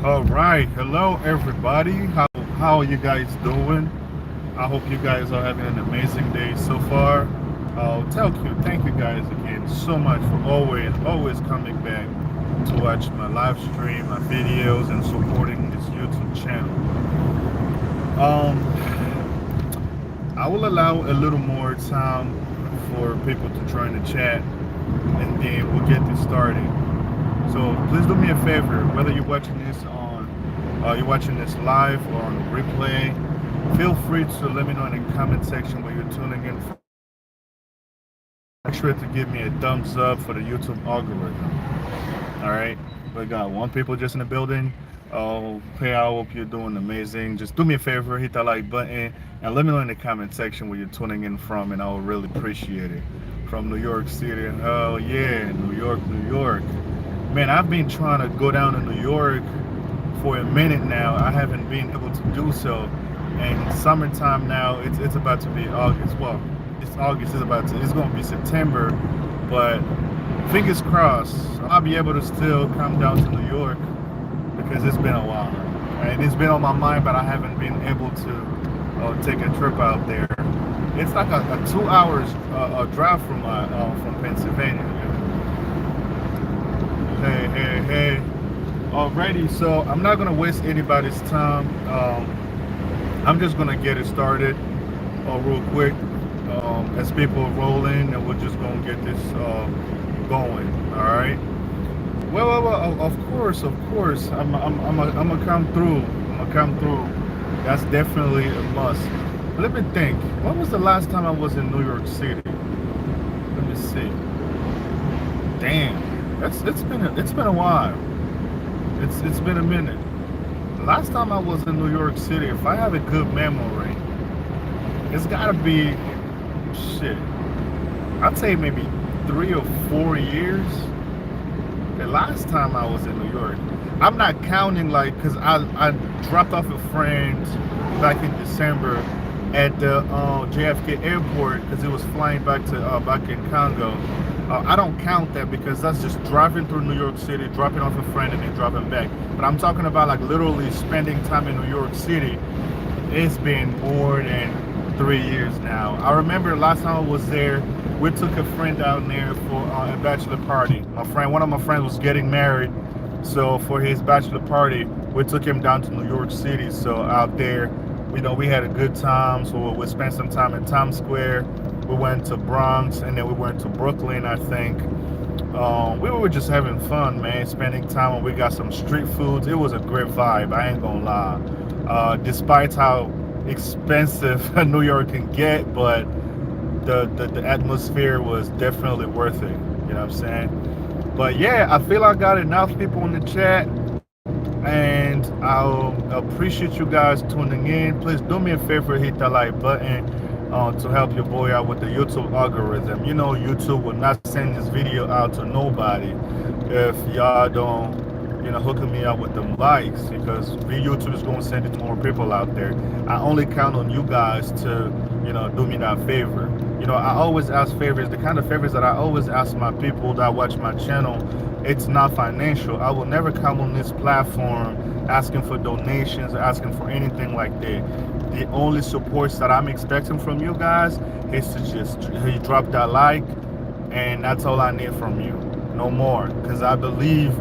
All right, hello everybody. How are you guys doing? I hope you guys are having an amazing day so far. Thank you guys again so much for always coming back to watch my live stream, my videos, and supporting this YouTube channel. Um, I will allow a little more time for people to join the chat, and then we'll get this started. So please do me a favor, whether you're watching this live or on a replay, feel free to let me know in the comment section where you're tuning in from. Make sure to give me a thumbs up for the YouTube algorithm. All right, we got one people just in the building. Oh, hey, I hope you're doing amazing. Just do me a favor, hit that like button, and let me know in the comment section where you're tuning in from, and I will really appreciate it. From New York City, oh yeah, New York, New York. Man, I've been trying to go down to New York for a minute now. I haven't been able to do so. And summertime now, it's about to be August. Well, it's August. It's going to be September, but fingers crossed, I'll be able to still come down to New York because it's been a while, and it's been on my mind, but I haven't been able to take a trip out there. It's like a 2 hours drive from Pennsylvania. Hey. Alrighty, so I'm not gonna waste anybody's time. I'm just gonna get it started real quick as people roll in, and we're just gonna get this going. All right. Well, of course. I'm gonna come through. I'm gonna come through. That's definitely a must. Let me think. When was the last time I was in New York City? Let me see. Damn, it's been a while. It's been a minute. Last time I was in New York City, if I have a good memory, it's gotta be shit. I'd say maybe 3 or 4 years. The last time I was in New York, I'm not counting like because I dropped off a friend back in December at the JFK airport because it was flying back in Congo. I don't count that because that's just driving through New York City, dropping off a friend, and then dropping back. But I'm talking about like literally spending time in New York City. It's been more than 3 years now. I remember last time I was there, we took a friend down there for a bachelor party. One of my friends was getting married, so for his bachelor party, we took him down to New York City. So out there, we had a good time. So we spent some time in Times Square. We went to Bronx, and then we went to Brooklyn, I think. We were just having fun, man, spending time, and we got some street foods. It was a great vibe, I ain't gonna lie. Despite how expensive New York can get, but the atmosphere was definitely worth it. You know what I'm saying? But yeah, I feel I got enough people in the chat, and I'll appreciate you guys tuning in. Please do me a favor, hit that like button to help your boy out with the YouTube algorithm. You know, YouTube will not send this video out to nobody if y'all don't, hooking me up with them likes, because YouTube is going to send it to more people out there. I only count on you guys to, do me that favor. I always ask favors. The kind of favors that I always ask my people that watch my channel, it's not financial. I will never come on this platform asking for donations, asking for anything like that. The only supports that I'm expecting from you guys is to just drop that like, and that's all I need from you. No more, because I believe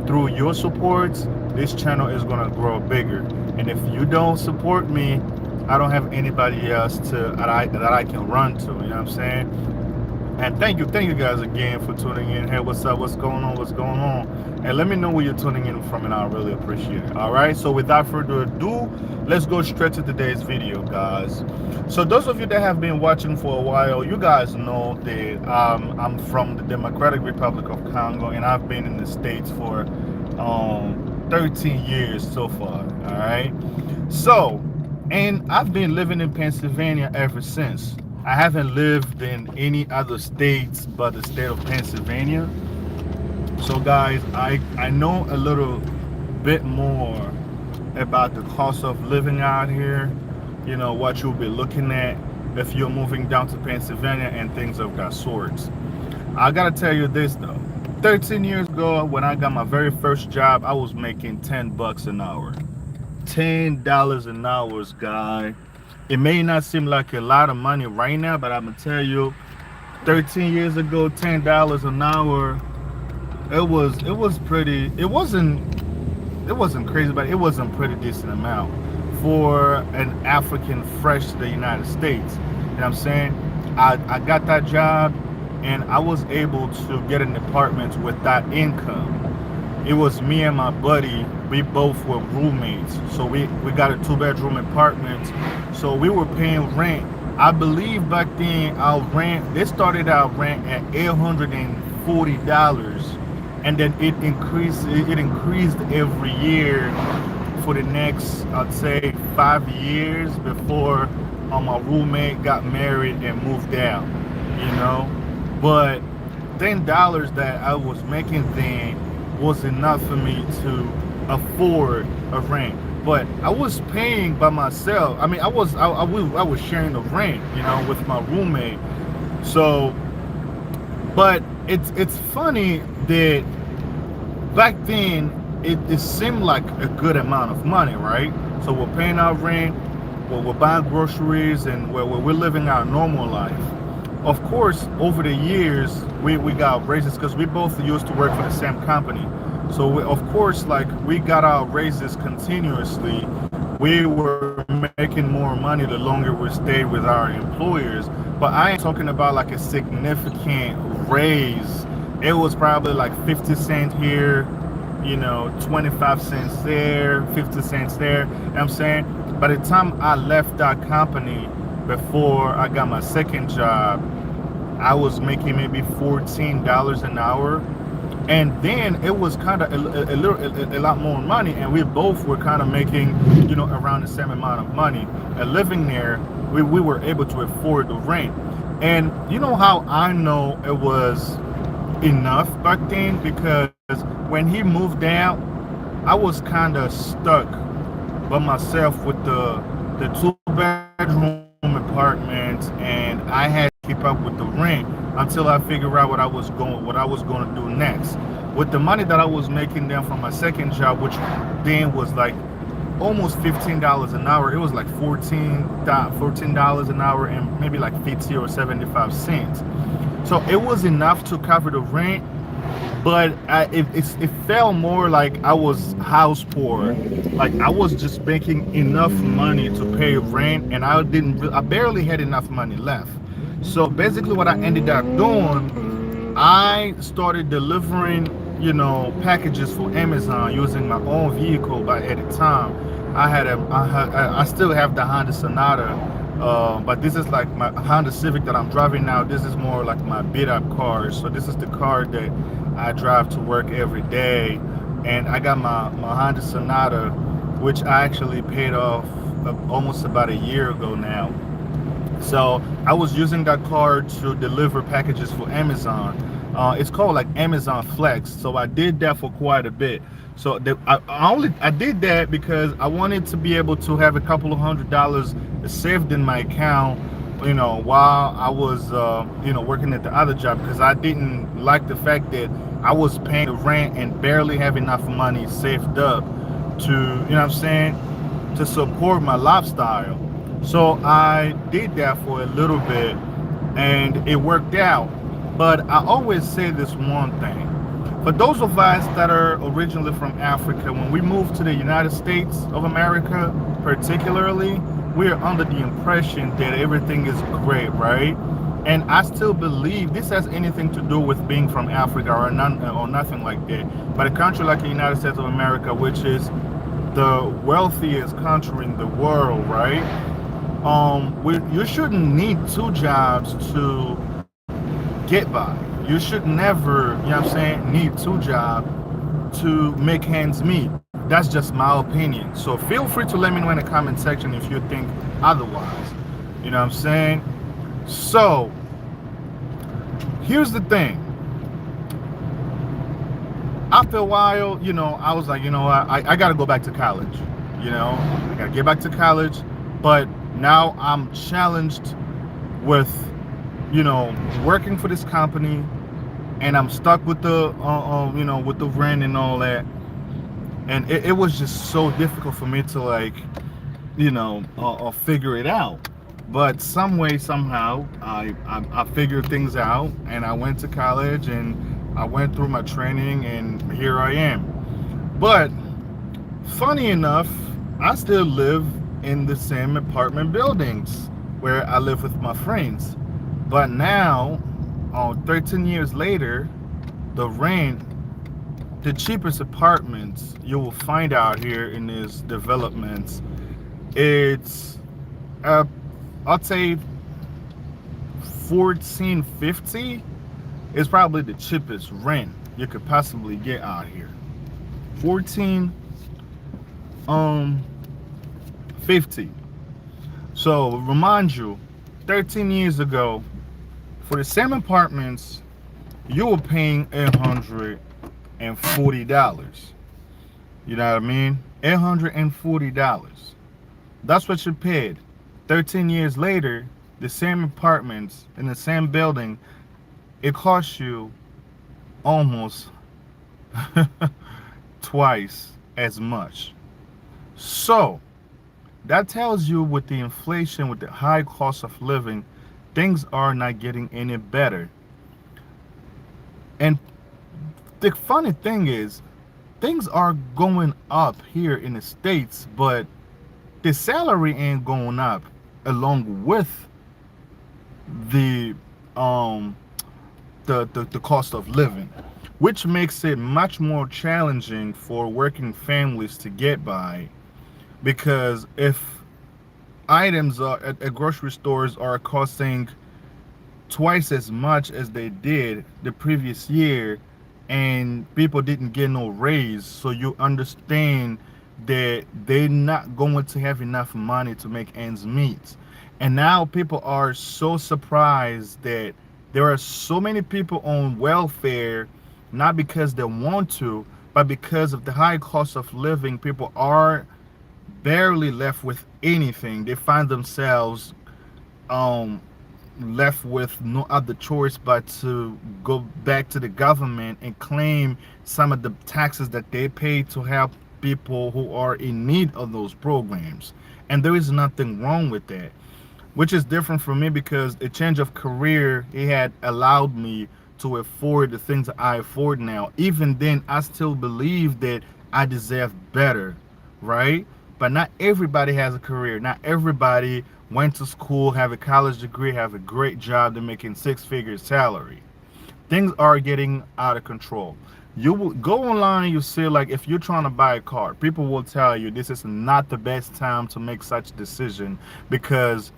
through your supports, this channel is gonna grow bigger. And if you don't support me, I don't have anybody else that I can run to. You know what I'm saying? And thank you guys again for tuning in. Hey, what's up? What's going on? And let me know where you're tuning in from, and I really appreciate it. All right. So without further ado, let's go straight to today's video, guys. So those of you that have been watching for a while, you guys know that I'm from the Democratic Republic of Congo, and I've been in the States for 13 years so far. All right. So, and I've been living in Pennsylvania ever since. I haven't lived in any other states but the state of Pennsylvania. So guys, I know a little bit more about the cost of living out here, what you'll be looking at if you're moving down to Pennsylvania and things of that sort. I gotta tell you this though, 13 years ago, when I got my very first job, I was making $10 an hour. $10 an hour, guy. It may not seem like a lot of money right now, but I'm gonna tell you, 13 years ago, $10 an hour, it was pretty. It wasn't crazy, but it was a pretty decent amount for an African fresh to the United States. You know what I'm saying? I got that job, and I was able to get an apartment with that income. It was me and my buddy. We both were roommates, so we got a two-bedroom apartment. So we were paying rent. I believe back then our rent, they started our rent at $840, and then it increased every year for the next, I'd say, 5 years before my roommate got married and moved out. You know, but $10 that I was making then was enough for me to afford a rent. But I was paying by myself. I mean, I was sharing the rent, with my roommate. So, but it's funny that back then it seemed like a good amount of money, right? So we're paying our rent, we're buying groceries, and we're living our normal life. Of course, over the years, we got raises because we both used to work for the same company. So of course, like, we got our raises continuously. We were making more money the longer we stayed with our employers. But I ain't talking about like a significant raise. It was probably like 50 cents here, 25 cents there, 50 cents there. You know what I'm saying? By the time I left that company, before I got my second job, I was making maybe $14 an hour. And then it was kind of a lot more money, and we both were kind of making, around the same amount of money. And living there, we were able to afford the rent. And you know how I know it was enough back then? Because when he moved out, I was kind of stuck by myself with the two-bedroom apartment, and I had to keep up with the rent until I figured out what I was going to do next. With the money that I was making then from my second job, which then was like almost $15 an hour. It was like $14 an hour, and maybe like 50 or 75 cents. So it was enough to cover the rent, but it felt more like I was house poor. Like, I was just making enough money to pay rent, and I barely had enough money left. So basically, what I ended up doing, I started delivering, packages for Amazon using my own vehicle. But at the time, I still have the Honda Sonata, but this is like my Honda Civic that I'm driving now. This is more like my beat up car. So this is the car that I drive to work every day. And I got my Honda Sonata, which I actually paid off almost about a year ago now. So I was using that car to deliver packages for Amazon. It's called like Amazon Flex. So I did that for quite a bit. So I did that because I wanted to be able to have a couple of $100 saved in my account, while I was, working at the other job, because I didn't like the fact that I was paying the rent and barely have enough money saved up to, what I'm saying, to support my lifestyle. So I did that for a little bit, and it worked out. But I always say this one thing. For those of us that are originally from Africa, when we move to the United States of America, particularly, we are under the impression that everything is great, right? And I still believe this has anything to do with being from Africa or nothing like that. But a country like the United States of America, which is the wealthiest country in the world, right? You shouldn't need two jobs to get by. You should never, need two jobs to make ends meet. That's just my opinion. So feel free to let me know in the comment section if you think otherwise. You know what I'm saying? So here's the thing. After a while, I was like, I got to go back to college. I got to get back to college. But now I'm challenged with, working for this company, and I'm stuck with the with the rent and all that, and it was just so difficult for me to like figure it out. But some way, somehow, I figured things out, and I went to college, and I went through my training, and here I am. But funny enough, I still live in the same apartment buildings where I live with my friends. But now, 13 years later, the rent, the cheapest apartments you will find out here in these developments, it's uh, I'd say 1450 is probably the cheapest rent you could possibly get out here. 14 um 50. So remind you, 13 years ago, for the same apartments, you were paying $840. You know what I mean? $840. That's what you paid. 13 years later, the same apartments in the same building, it costs you almost twice as much. So that tells you, with the inflation, with the high cost of living, things are not getting any better. And the funny thing is, things are going up here in the States, but the salary ain't going up along with the um the cost of living, which makes it much more challenging for working families to get by. Because if items are at grocery stores are costing twice as much as they did the previous year, and people didn't get no raise, so you understand that they're not going to have enough money to make ends meet. And now people are so surprised that there are so many people on welfare, not because they want to, but because of the high cost of living. People are barely left with anything. They find themselves um left with no other choice but to go back to the government and claim some of the taxes that they pay to help people who are in need of those programs. And there is nothing wrong with that, which is different for me, because a change of career, it had allowed me to afford the things that I afford now. Even then, I still believe that I deserve better, right? But not everybody has a career. Not everybody went to school, have a college degree, have a great job, they're making six-figure salary. Things are getting out of control. You will go online, you see, like, if you're trying to buy a car, people will tell you this is not the best time to make such decision, because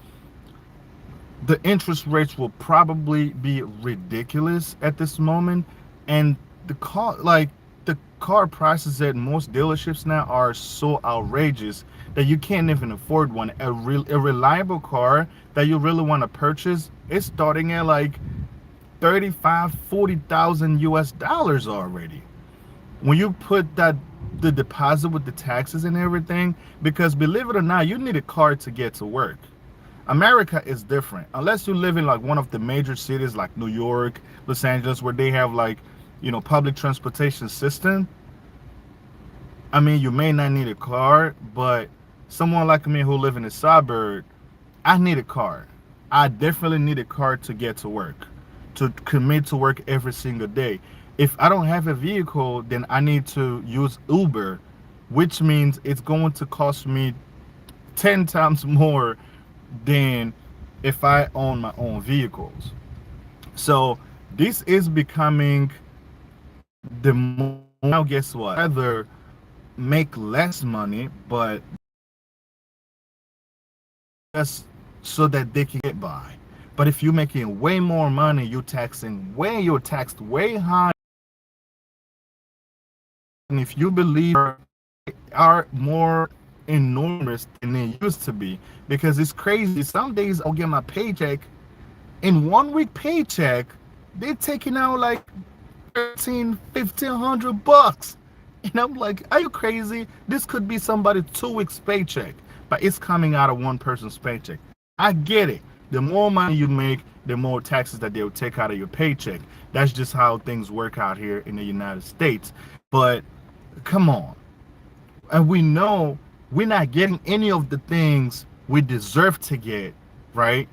the interest rates will probably be ridiculous at this moment. And the car prices at most dealerships now are so outrageous that you can't even afford one. A reliable car that you really want to purchase is starting at like 35, 40,000 US dollars already. When you put that, the deposit with the taxes and everything, because believe it or not, you need a car to get to work. America is different. Unless you live in like one of the major cities like New York, Los Angeles, where they have like, public transportation system. I mean, you may not need a car, but someone like me who live in the suburb, I need a car. I definitely need a car to get to work, to commit to work every single day. If I don't have a vehicle, then I need to use Uber, which means it's going to cost me 10 times more than if I own my own vehicles. So this is becoming the now, guess what? Rather make less money, but just so that they can get by. But if you're making way more money, you're taxed way high. And if you believe are more enormous than they used to be, because it's crazy. Some days I'll get my paycheck, in 1 week paycheck, they're taking out like 1,500 bucks. And I'm like, are you crazy? This could be somebody 2 weeks paycheck, but it's coming out of one person's paycheck. I get it. The more money you make, the more taxes that they'll take out of your paycheck. That's just how things work out here in the United States. But come on, and we know we're not getting any of the things we deserve to get, right?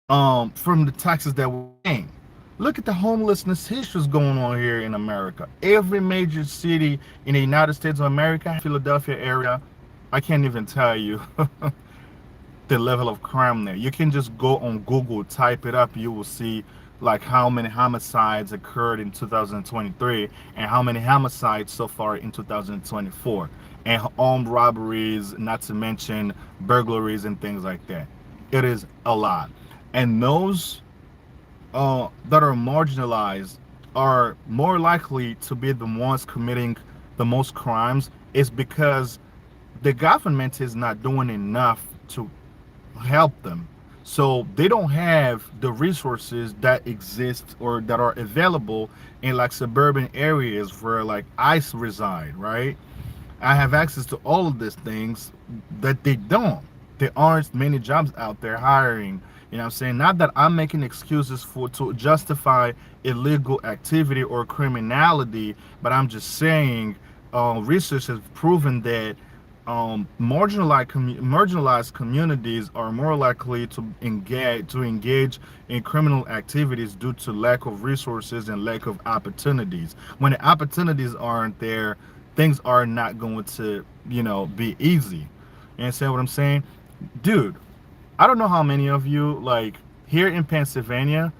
From the taxes that we're paying. Look at the homelessness issues going on here in America. Every major city in the United States of America, Philadelphia area, I can't even tell you the level of crime there. You can just go on Google, type it up, you will see like how many homicides occurred in 2023 and how many homicides so far in 2024, and armed robberies, not to mention burglaries and things like that. It is a lot. And those that are marginalized are more likely to be the ones committing the most crimes, is because the government is not doing enough to help them. So they don't have the resources that exist or that are available in like suburban areas where like ICE reside, right? I have access to all of these things that they don't. There aren't many jobs out there hiring. You know what I'm saying? Not that I'm making excuses for to justify illegal activity or criminality, but I'm just saying research has proven that marginalized communities are more likely to engage in criminal activities due to lack of resources and lack of opportunities. When the opportunities aren't there, things are not going to, be easy. You understand what I'm saying? Dude, I don't know how many of you, like, here in Pennsylvania,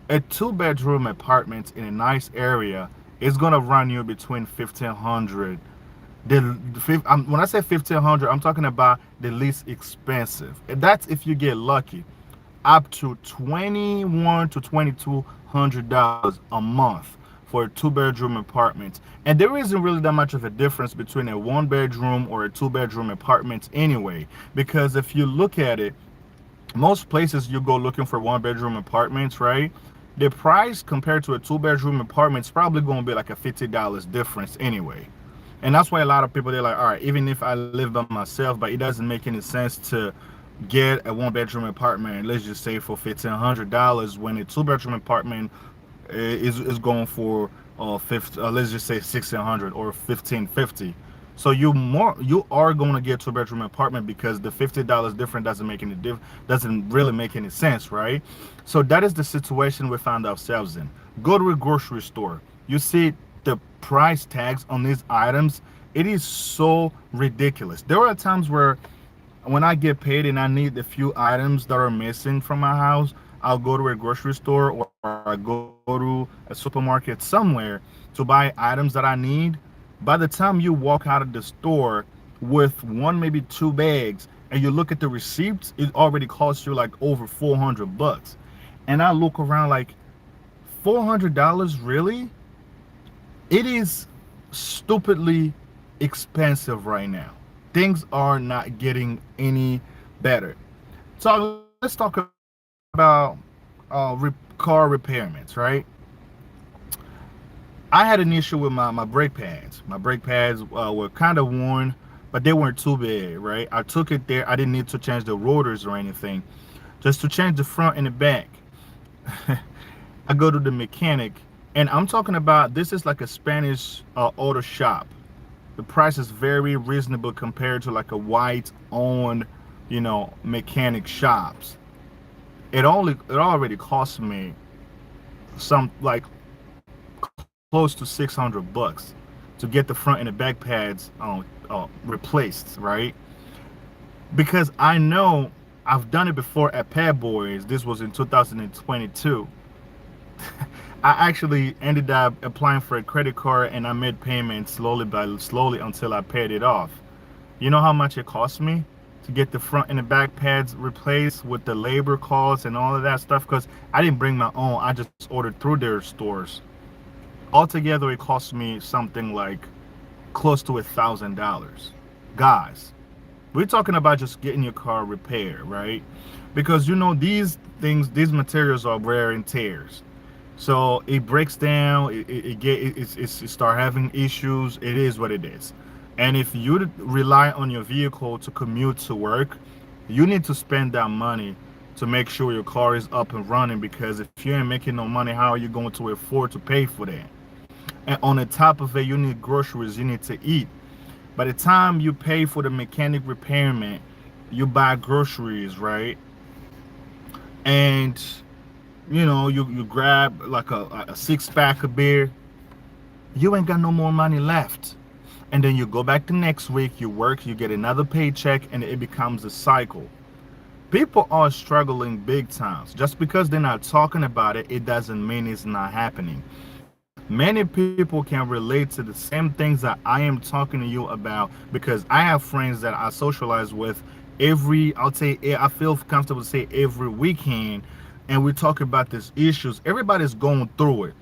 a two-bedroom apartment in a nice area is gonna run you between 1,500. When I say 1,500, I'm talking about the least expensive. And that's if you get lucky. Up to 21 to $2,200 a month for a two-bedroom apartment. And there isn't really that much of a difference between a one-bedroom or a two-bedroom apartment anyway. Because if you look at it, most places you go looking for one-bedroom apartments, right? The price compared to a two-bedroom apartment is probably going to be like a $50 difference anyway. And that's why a lot of people, they're like, all right, even if I live by myself, but it doesn't make any sense to get a one-bedroom apartment, let's just say for $1,500, when a two-bedroom apartment is going for 50, let's just say 1,600 or 1,550. So you are going to get two-bedroom apartment because the $50 difference doesn't really make any sense, right? So that is the situation we found ourselves in. Go to a grocery store, you see the price tags on these items. It is so ridiculous. There are times where when I get paid and I need the few items that are missing from my house, I'll go to a grocery store or I go to a supermarket somewhere to buy items that I need. By the time you walk out of the store with one, maybe two bags, and you look at the receipts, it already costs you like over 400 bucks. And I look around like, $400 really? It is stupidly expensive right now. Things are not getting any better. So let's talk about car repairments, right? I had an issue with my brake pads. My brake pads were kind of worn, but they weren't too bad, right? I took it there. I didn't need to change the rotors or anything, just to change the front and the back. I go to the mechanic, and I'm talking about, this is like a Spanish auto shop. The price is very reasonable compared to like a white owned, mechanic shops. It already cost me some like close to 600 bucks to get the front and the back pads replaced, right? Because I know I've done it before at Pad Boys. This was in 2022. I actually ended up applying for a credit card and I made payments slowly until I paid it off. You know how much it cost me to get the front and the back pads replaced with the labor costs and all of that stuff? Because I didn't bring my own. I just ordered through their stores. Altogether, it cost me something like close to $1,000. Guys, we're talking about just getting your car repaired, right? Because these materials are wear and tears. So it breaks down, it start having issues. It is what it is. And if you rely on your vehicle to commute to work, you need to spend that money to make sure your car is up and running, because if you ain't making no money, how are you going to afford to pay for that? And on the top of it, you need groceries, you need to eat. By the time you pay for the mechanic repairment, you buy groceries, right? And you grab like a six pack of beer, you ain't got no more money left. And then you go back the next week, you work, you get another paycheck, and it becomes a cycle. People are struggling big times. Just because they're not talking about it, it doesn't mean it's not happening. Many people can relate to the same things that I am talking to you about, because I have friends that I socialize with I feel comfortable to say every weekend, and we talk about these issues. Everybody's going through it,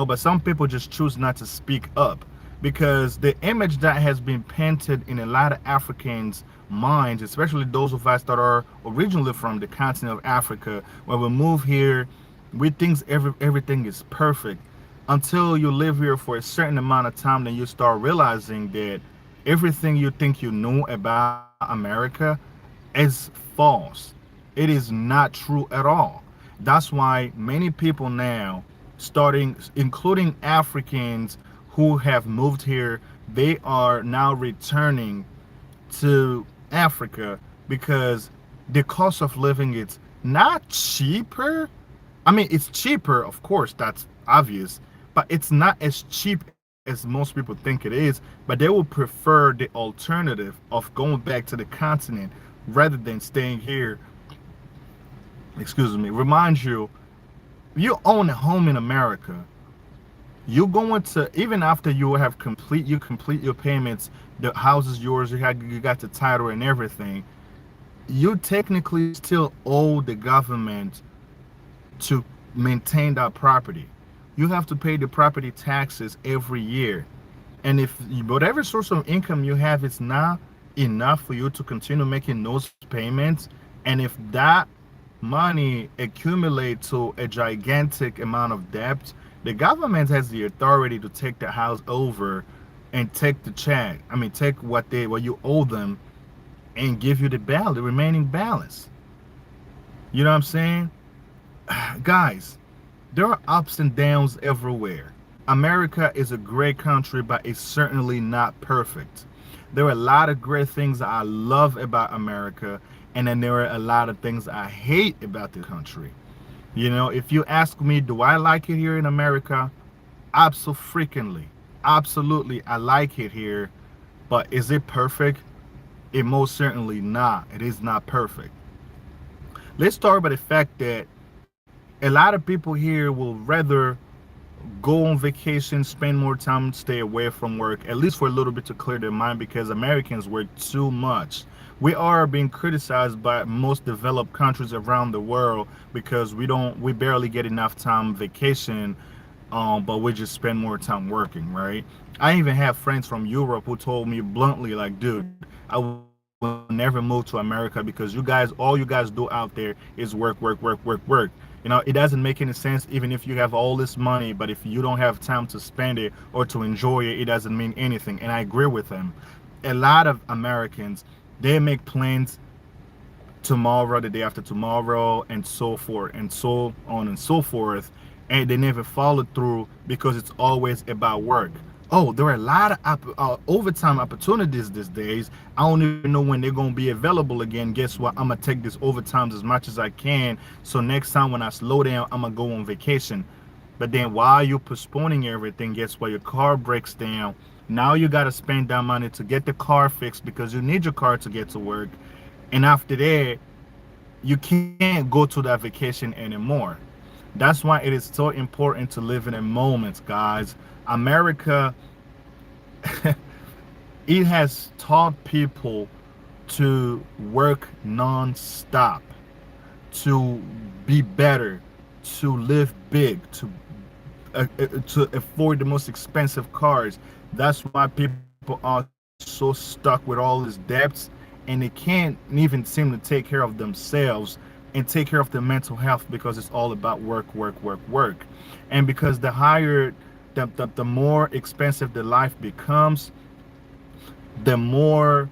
but some people just choose not to speak up, because the image that has been painted in a lot of Africans' minds, especially those of us that are originally from the continent of Africa, when we move here, we think everything is perfect, until you live here for a certain amount of time. Then you start realizing that everything you think you knew about America is false. It is not true at all. That's why many people now, starting including Africans who have moved here, they are now returning to Africa, because the cost of living is not cheaper. I mean, it's cheaper, of course, that's obvious, but it's not as cheap as most people think it is. But they will prefer the alternative of going back to the continent rather than staying here. Excuse me. Remind you, you own a home in America. You're going to, even after you complete your payments, the house is yours. You got the title and everything. You technically still owe the government to maintain that property. You have to pay the property taxes every year. And if whatever source of income you have is not enough for you to continue making those payments, and if that money accumulates to a gigantic amount of debt, the government has the authority to take the house over and take the check. I mean, take what you owe them, and give you the remaining balance. You know what I'm saying? Guys, there are ups and downs everywhere. America is a great country, but it's certainly not perfect. There are a lot of great things that I love about America, and then there are a lot of things I hate about the country. If you ask me, do I like it here in America? Absolutely. Absolutely, I like it here. But is it perfect? It most certainly not. It is not perfect. Let's start by the fact that a lot of people here will rather go on vacation, spend more time, stay away from work, at least for a little bit, to clear their mind, because Americans work too much. We are being criticized by most developed countries around the world because we barely get enough time vacation, but we just spend more time working, right? I even have friends from Europe who told me bluntly, like, dude, I will never move to America because all you guys do out there is work, work, work, work, work, work. It doesn't make any sense, even if you have all this money, but if you don't have time to spend it or to enjoy it, it doesn't mean anything. And I agree with them. A lot of Americans, they make plans tomorrow, the day after tomorrow, and so forth, and so on and so forth, and they never follow through because it's always about work. Oh, there are a lot of overtime opportunities these days. I don't even know when they're going to be available again. Guess what? I'm going to take this overtime as much as I can. So next time when I slow down, I'm going to go on vacation. But then while you're postponing everything, guess what? Your car breaks down. Now you got to spend that money to get the car fixed because you need your car to get to work. And after that, you can't go to that vacation anymore. That's why it is so important to live in a moment, guys. America, it has taught people to work non-stop, to be better, to live big, to afford the most expensive cars. That's why people are so stuck with all these debts, and they can't even seem to take care of themselves and take care of their mental health, because it's all about work, work, work, work. And because the more expensive the life becomes, the more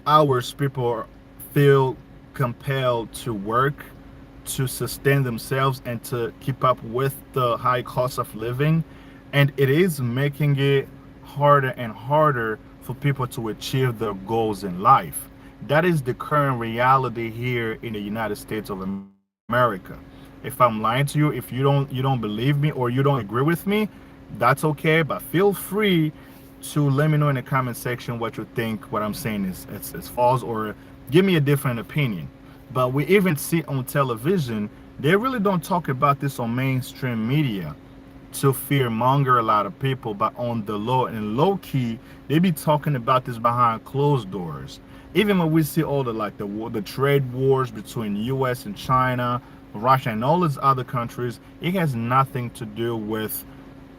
hours people feel compelled to work, to sustain themselves and to keep up with the high cost of living. And it is making it harder and harder for people to achieve their goals in life. That is the current reality here in the United States of America. If I'm lying to you, if you don't believe me or you don't agree with me, that's okay. But feel free to let me know in the comment section what you think. What I'm saying is false, or give me a different opinion. But we even see on television, they really don't talk about this on mainstream media to fear monger a lot of people, but on the low and low key, they be talking about this behind closed doors. Even when we see all the like the trade wars between U.S. and China, Russia, and all these other countries, it has nothing to do with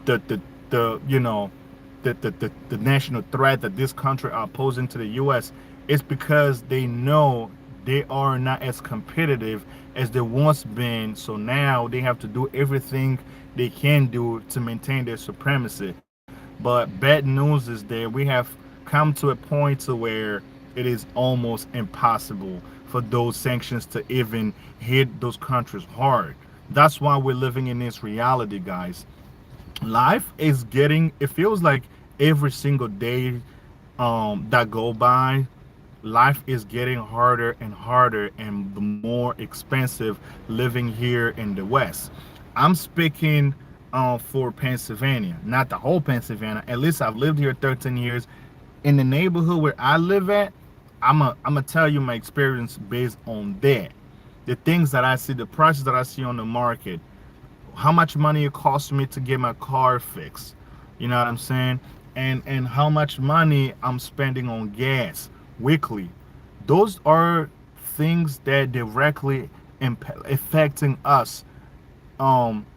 the the the you know the national threat that this country are posing to the U.S. It's because they know they are not as competitive as they once been. So now they have to do everything they can do to maintain their supremacy. But bad news is that we have come to a point to where it is almost impossible for those sanctions to even hit those countries hard. That's why we're living in this reality, guys. Life is getting, it feels like every single day that go by, life is getting harder and harder and the more expensive living here in the West. I'm speaking for Pennsylvania, not the whole Pennsylvania. At least I've lived here 13 years. In the neighborhood where I live at, I'm gonna tell you my experience based on that. The things that I see, the prices that I see on the market, how much money it costs me to get my car fixed. You know what I'm saying? And how much money I'm spending on gas weekly. Those are things that directly affecting us,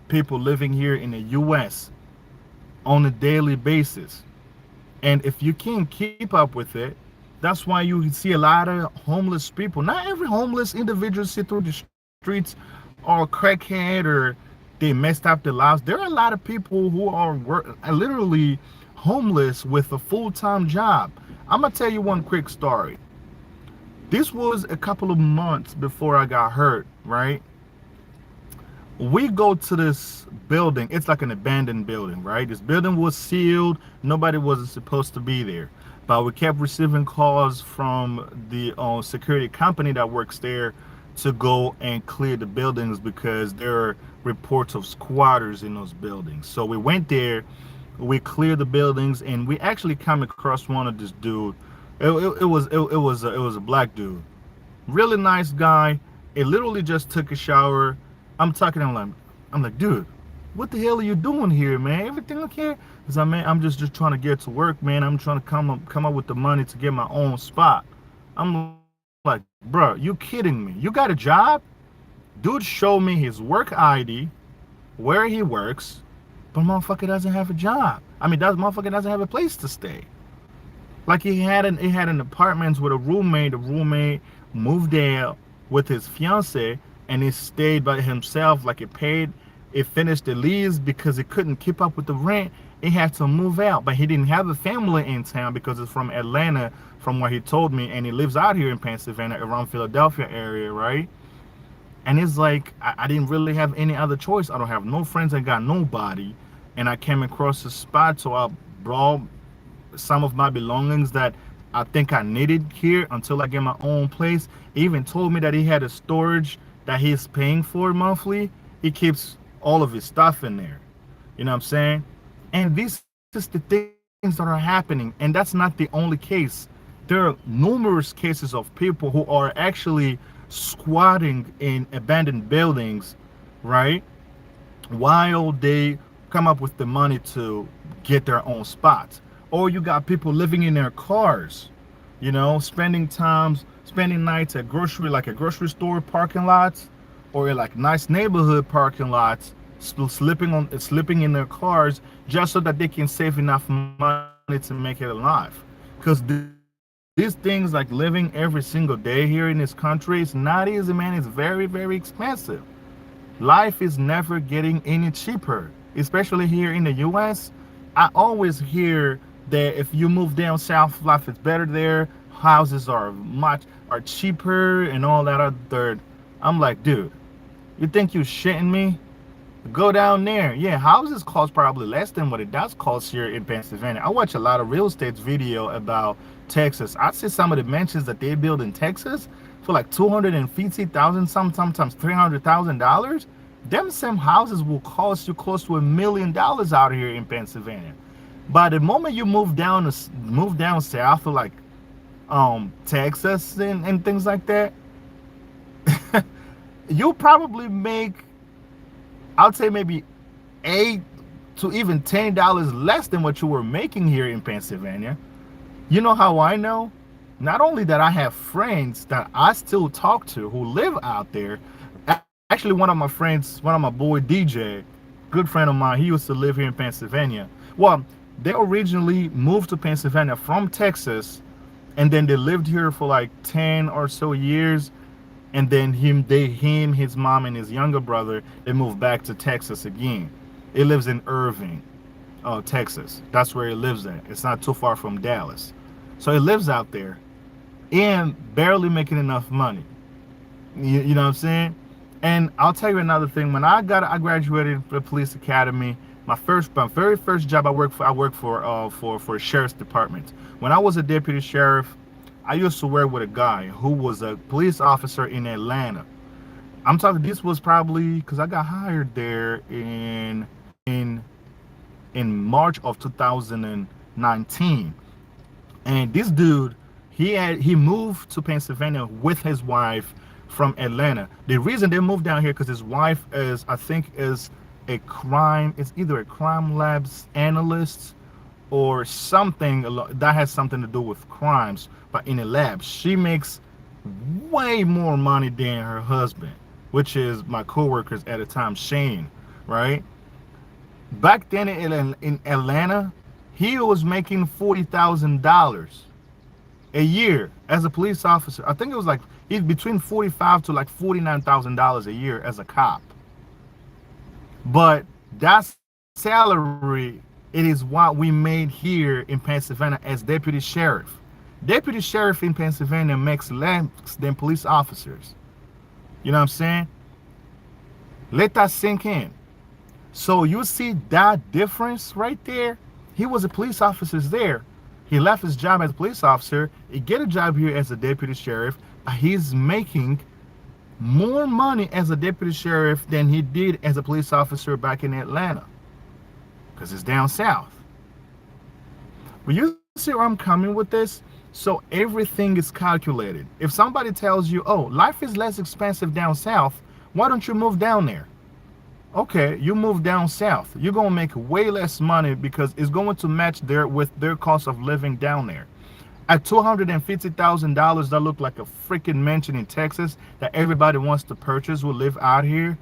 people living here in the US on a daily basis. And if you can't keep up with it, that's why you see a lot of homeless people. Not every homeless individual sit through the streets or crackhead or they messed up their lives. There are a lot of people who are literally homeless with a full-time job. I'm gonna tell you one quick story. This was a couple of months before I got hurt, right? We go to this building. It's like an abandoned building, right? This building was sealed. Nobody wasn't supposed to be there. But we kept receiving calls from the security company that works there to go and clear the buildings because there are reports of squatters in those buildings. So we went there, we cleared the buildings, and we actually come across one of this dude. It was a black dude, really nice guy. It literally just took a shower. I'm like, dude, what the hell are you doing here, man? Everything okay? Cause I'm just trying to get to work, man. I'm trying to come up with the money to get my own spot. I'm like, bro, you kidding me? You got a job? Dude showed me his work ID, where he works, but motherfucker doesn't have a job. I mean, that motherfucker doesn't have a place to stay. Like he had an apartment with a roommate. The roommate moved there with his fiance, and he stayed by himself. Like it finished the lease because he couldn't keep up with the rent. He had to move out, but he didn't have a family in town because it's from Atlanta, from what he told me, and he lives out here in Pennsylvania, around Philadelphia area, right? And it's like I didn't really have any other choice. I don't have no friends. I got nobody, and I came across a spot, so I brought some of my belongings that I think I needed here until I get my own place. He even told me that he had a storage that he's paying for monthly. He keeps all of his stuff in there. You know what I'm saying? And this is the things that are happening. And that's not the only case. There are numerous cases of people who are actually squatting in abandoned buildings, right? While they come up with the money to get their own spots. Or you got people living in their cars, spending nights at like a grocery store parking lots, or like nice neighborhood parking lots, sleeping in their cars just so that they can save enough money to make it alive. Because these things, like living every single day here in this country, is not easy, man. It's very, very expensive. Life is never getting any cheaper, especially here in the US. I always hear that if you move down south, life is better there. Houses are cheaper and all that other. I'm like, dude, You think you shitting me? Go down there. Yeah, houses cost probably less than what it does cost here in Pennsylvania. I watch a lot of real estate video about Texas. I see some of the mansions that they build in Texas for like 250,000, sometimes $300,000. Them same houses will cost you close to $1 million out here in Pennsylvania. By the moment you move down south to like Texas and things like that, you'll probably make, I'd say maybe 8 to even $10 less than what you were making here in Pennsylvania. You know how I know? Not only that, I have friends that I still talk to who live out there. Actually, one of my friends, one of my boy DJ, good friend of mine, he used to live here in Pennsylvania. Well, they originally moved to Pennsylvania from Texas, and then they lived here for like 10 or so years. And then him, his mom, and his younger brother, they moved back to Texas again. He lives in Irving, Texas. That's where he lives at. It's not too far from Dallas. So he lives out there and barely making enough money. You know what I'm saying? And I'll tell you another thing. When I graduated from the police academy, my very first job I worked for a sheriff's department. When I was a deputy sheriff, I used to work with a guy who was a police officer in Atlanta. I'm talking, this was probably because I got hired there in March of 2019. And this dude, he moved to Pennsylvania with his wife from Atlanta. The reason they moved down here because his wife is, I think, is it's either a crime labs analyst or something that has something to do with crimes. But in a lab, she makes way more money than her husband, which is my coworkers at the time, Shane, right? Back then in Atlanta, he was making $40,000 a year as a police officer. I think it was like he's between $45,000 to like $49,000 a year as a cop. But that salary, it is what we made here in Pennsylvania as deputy sheriff. Deputy sheriff in Pennsylvania makes less than police officers. You know what I'm saying? Let that sink in. So you see that difference right there? He was a police officer there. He left his job as a police officer. He get a job here as a deputy sheriff. He's making more money as a deputy sheriff than he did as a police officer back in Atlanta, because it's down south. But you see where I'm coming with this? So everything is calculated. If somebody tells you, oh, life is less expensive down south, why don't you move down there? Okay, you move down south. You're going to make way less money because it's going to match with their cost of living down there. At $250,000, that look like a freaking mansion in Texas that everybody wants to purchase who live out here.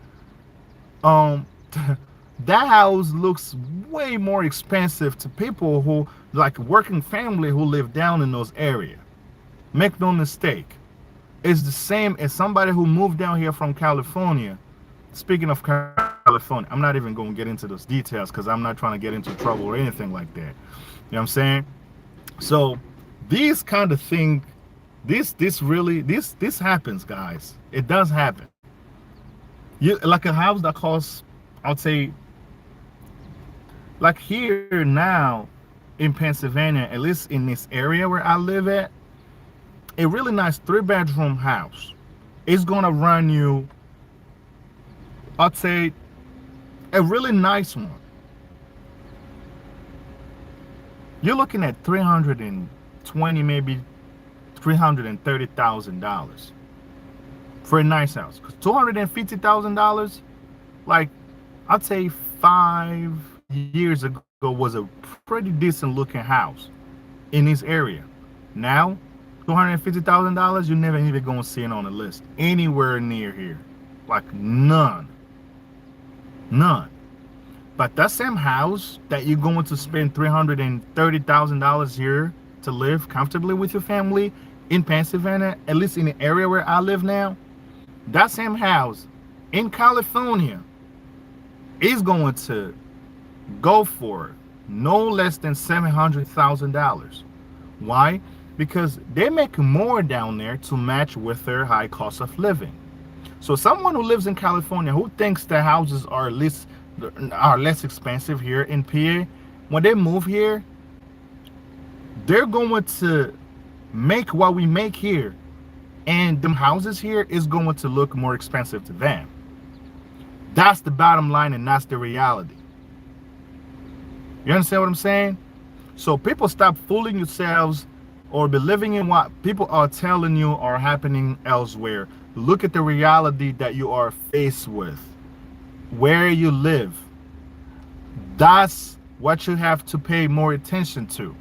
That house looks way more expensive to people who, like working family who live down in those areas. Make no mistake. It's the same as somebody who moved down here from California. Speaking of California, I'm not even going to get into those details because I'm not trying to get into trouble or anything like that. You know what I'm saying? So these kind of thing, this happens, guys. It does happen. Like a house that costs, I'd say, like here now in Pennsylvania, at least in this area where I live at, a really nice 3-bedroom house is gonna run you, I'd say, a really nice one. You're looking at $320,000, maybe $330,000 for a nice house. Because $250,000, like I'd say 5 years ago, was a pretty decent looking house in this area. Now, $250,000, you're never even gonna see it on the list anywhere near here. Like none. But that same house that you're going to spend $330,000 here to live comfortably with your family in Pennsylvania, at least in the area where I live now, that same house in California is going to go for no less than $700,000. Why? Because they make more down there to match with their high cost of living. So someone who lives in California who thinks the houses are less expensive here in PA, when they move here, they're going to make what we make here, and them houses here is going to look more expensive to them. That's the bottom line, and that's the reality. You understand what I'm saying? So people stop fooling yourselves or believing in what people are telling you are happening elsewhere. Look at the reality that you are faced with. Where you live. That's what you have to pay more attention to.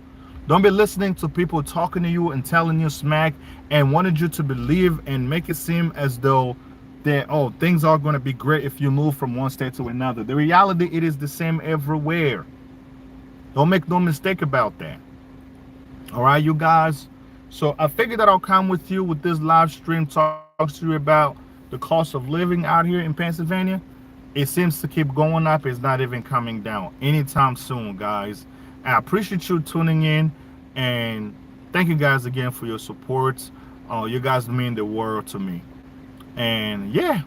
Don't be listening to people talking to you and telling you smack and wanted you to believe and make it seem as though that, oh, things are going to be great if you move from one state to another. The reality, it is the same everywhere. Don't make no mistake about that. All right, you guys. So I figured that I'll come with you with this live stream, talk to you about the cost of living out here in Pennsylvania. It seems to keep going up. It's not even coming down anytime soon, guys. I appreciate you tuning in, and thank you guys again for your support. You guys mean the world to me. And yeah,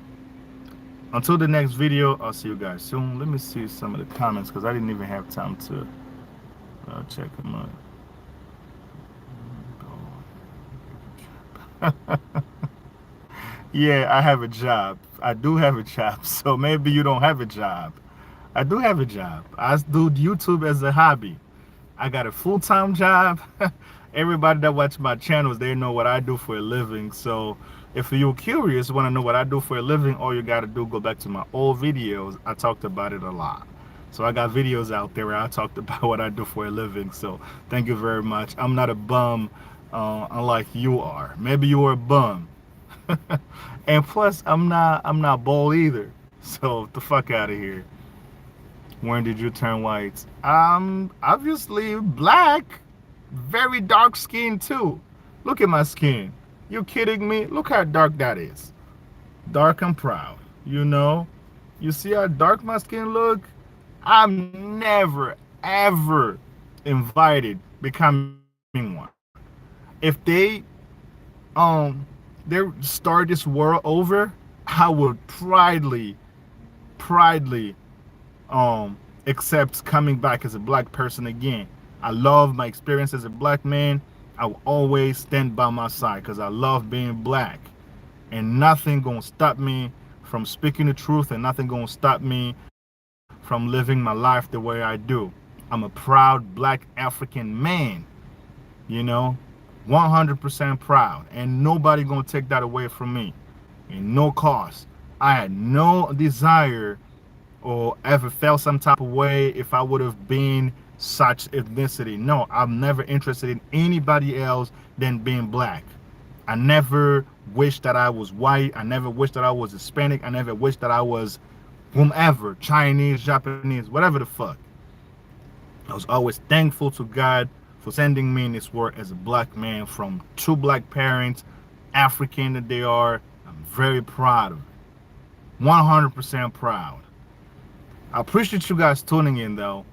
until the next video, I'll see you guys soon. Let me see some of the comments because I didn't even have time to check them out. Yeah, I have a job. I do have a job. So maybe you don't have a job. I do have a job. I do YouTube as a hobby. I got a full-time job. Everybody that watch my channels, they know what I do for a living. So if you're curious, want to know what I do for a living, all you got to do, go back to my old videos. I talked about it a lot. So I got videos out there where I talked about what I do for a living. So thank you very much. I'm not a bum unlike you are. Maybe you are a bum. And plus, I'm not bald either. So the fuck out of here. When did you turn white? Obviously black. Very dark skin too. Look at my skin. You kidding me? Look how dark that is. Dark and proud. You know? You see how dark my skin look? I'm never, ever invited becoming one. If they start this world over, I would proudly accept coming back as a black person again. I love my experience as a black man. I will always stand by my side because I love being black. And nothing gonna stop me from speaking the truth, and nothing gonna stop me from living my life the way I do. I'm a proud black African man, you know, 100% proud, and nobody gonna take that away from me in no cost. I had no desire or ever felt some type of way if I would have been such ethnicity. No, I'm never interested in anybody else than being black. I never wished that I was white. I never wished that I was Hispanic. I never wished that I was whomever, Chinese, Japanese, whatever the fuck. I was always thankful to God for sending me in this world as a black man from two black parents, African that they are. I'm very proud of it. 100% proud. I appreciate you guys tuning in though.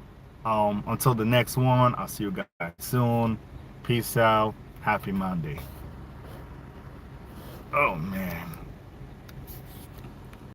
Until the next one, I'll see you guys soon. Peace out. Happy Monday. Oh man.